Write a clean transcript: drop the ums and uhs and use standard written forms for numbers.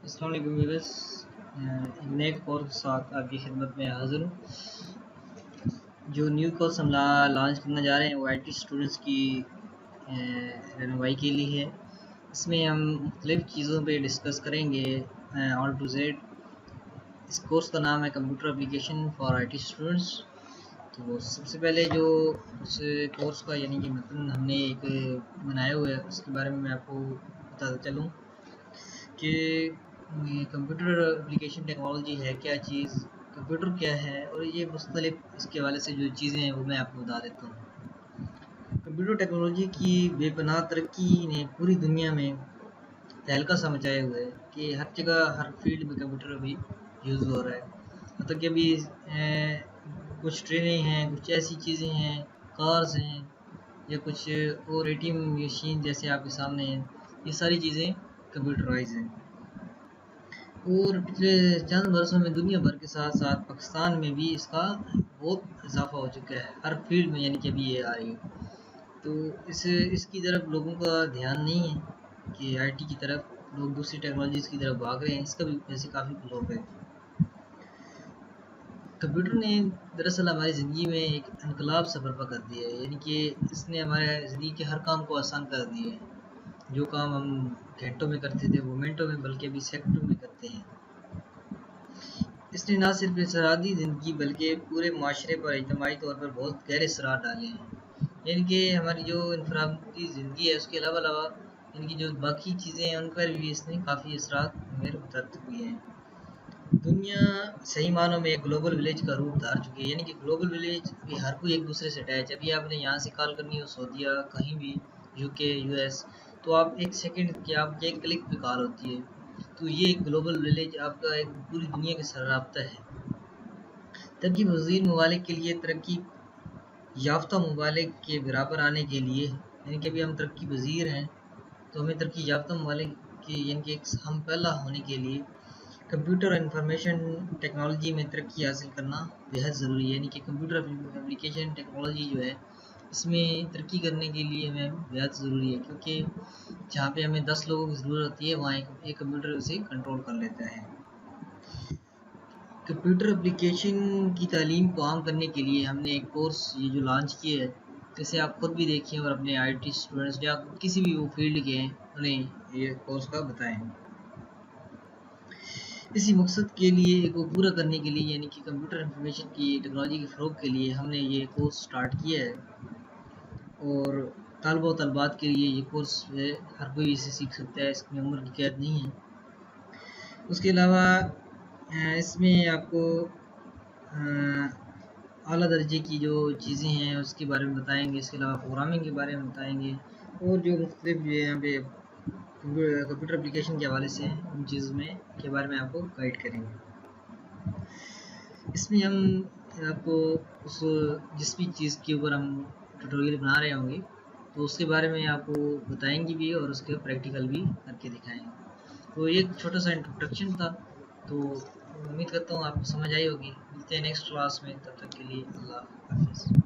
अस्सलाम वालेकुम व्यूअर्स, एक नए कोर्स के साथ आपकी खिदमत में हाज़िर हूँ। जो न्यू कोर्स हम लॉन्च करने जा रहे हैं वो आईटी स्टूडेंट्स की रहनुमाई के लिए है। इसमें हम मुख्तलिफ़ चीज़ों पे डिस्कस करेंगे ऑल टू जेड। इस कोर्स का नाम है computer application for IT students. तो सबसे पहले जो उस कोर्स का यानी कि मतलब हमने एक बनाया हुआ है उसके बारे में मैं आपको बताता चलूँ कि कंप्यूटर एप्लीकेशन टेक्नोलॉजी है क्या चीज़, कंप्यूटर क्या है, और ये मुख्तलिफ इसके हवाले से जो चीज़ें हैं वो मैं आपको बता देता हूँ। कंप्यूटर टेक्नोलॉजी की बेपनाह तरक्की ने पूरी दुनिया में तहलका सा मचाया हुआ है कि हर जगह हर फील्ड में कंप्यूटर अभी यूज़ हो रहा है। मतलब कि अभी कुछ ट्रेनें हैं, कुछ ऐसी चीज़ें हैं, कार्स हैं या कुछ और एटीएम मशीन जैसे आपके सामने हैं, ये सारी चीज़ें कंप्यूटराइज हैं। और पिछले चंद वर्षों में दुनिया भर के साथ साथ पाकिस्तान में भी इसका बहुत इजाफा हो चुका है हर फील्ड में, यानी कि अभी ये आ रही है। तो इसकी तरफ लोगों का ध्यान नहीं है कि आईटी की तरफ लोग दूसरी टेक्नोलॉजीज की तरफ भाग रहे हैं। इसका भी वैसे काफ़ी प्रभाव है। कंप्यूटर ने दरअसल हमारी ज़िंदगी में एक इनकलाब सा बर्पा कर दिया है, यानी कि इसने हमारे ज़िंदगी के हर काम को आसान कर दिया है। जो काम हम घंटों में करते थे वो मिनटों में बल्कि अभी सेकंडों में करते हैं। इसने न सिर्फ इंफरादी ज़िंदगी बल्कि पूरे माशरे पर इज्तिमाई तौर पर बहुत गहरे असरार डाले हैं। यानी कि हमारी जो इंफरादी ज़िंदगी है उसके अलावा अलावा इनकी जो बाकी चीज़ें हैं उन पर भी इसने काफ़ी असरात मुतरतब किए हैं। दुनिया सही मानों में एक ग्लोबल विलेज का रूप धार चुकी है, यानी कि ग्लोबल विलेज भी हर कोई एक दूसरे से अटैच है। अभी आपने यहाँ से कॉल करनी हो सऊदीया, कहीं भी यूके, यूएस, तो आप एक सेकंड के आप एक क्लिक पे कॉल होती है। तो ये एक ग्लोबल विलेज आपका एक पूरी दुनिया के साथ राब्ता है। तरक्की पज़ीर ममालिक के लिए तरक्की याफ्ता ममालिक के बराबर आने के लिए, यानी कि अभी हम तरक्की पज़ीर हैं तो हमें तरक्की याफ्ता ममालिक के यानी कि हम पहला होने के लिए कंप्यूटर और इंफॉर्मेशन टेक्नोलॉजी में तरक्की हासिल करना बेहद ज़रूरी है। यानी कि कंप्यूटर एप्लीकेशन टेक्नोलॉजी जो है इसमें तरक्की करने के लिए हमें बेहद ज़रूरी है, क्योंकि जहाँ पे हमें 10 लोगों की ज़रूरत होती है वहाँ एक कंप्यूटर उसे कंट्रोल कर लेता है। कंप्यूटर एप्लीकेशन की तालीम को आम करने के लिए हमने एक कोर्स ये जो लॉन्च किया है, जैसे आप खुद भी देखें और अपने आईटी स्टूडेंट्स या किसी भी वो फील्ड के हैं उन्हें ये कोर्स का बताएं। इसी मकसद के लिए को पूरा करने के लिए, यानी कि कंप्यूटर इंफॉर्मेशन की टेक्नोलॉजी के फ़रोग के लिए हमने ये कोर्स स्टार्ट किया है। और तलबा व तलबात के लिए ये कोर्स हर कोई इसे सीख सकता है, इसमें उम्र की कैद नहीं है। उसके अलावा इसमें आपको आला दर्जे की जो चीज़ें हैं उसके बारे में बताएंगे। इसके अलावा प्रोग्रामिंग के बारे में बताएंगे और जो मुख्तलिफ जो यहाँ पे कंप्यूटर एप्लीकेशन के हवाले से हैं उन चीज़ में के बारे में आपको गाइड करेंगे। इसमें हम आपको उस जिस भी चीज़ के ऊपर हम ट्यूटोरियल बना रहे होंगे तो उसके बारे में आपको बताएंगे भी और उसके प्रैक्टिकल भी करके दिखाएंगे। तो एक छोटा सा इंट्रोडक्शन था, तो उम्मीद करता हूँ आपको समझ आई होगी। मिलते हैं नेक्स्ट क्लास में, तब तक के लिए अल्लाह हाफिज़।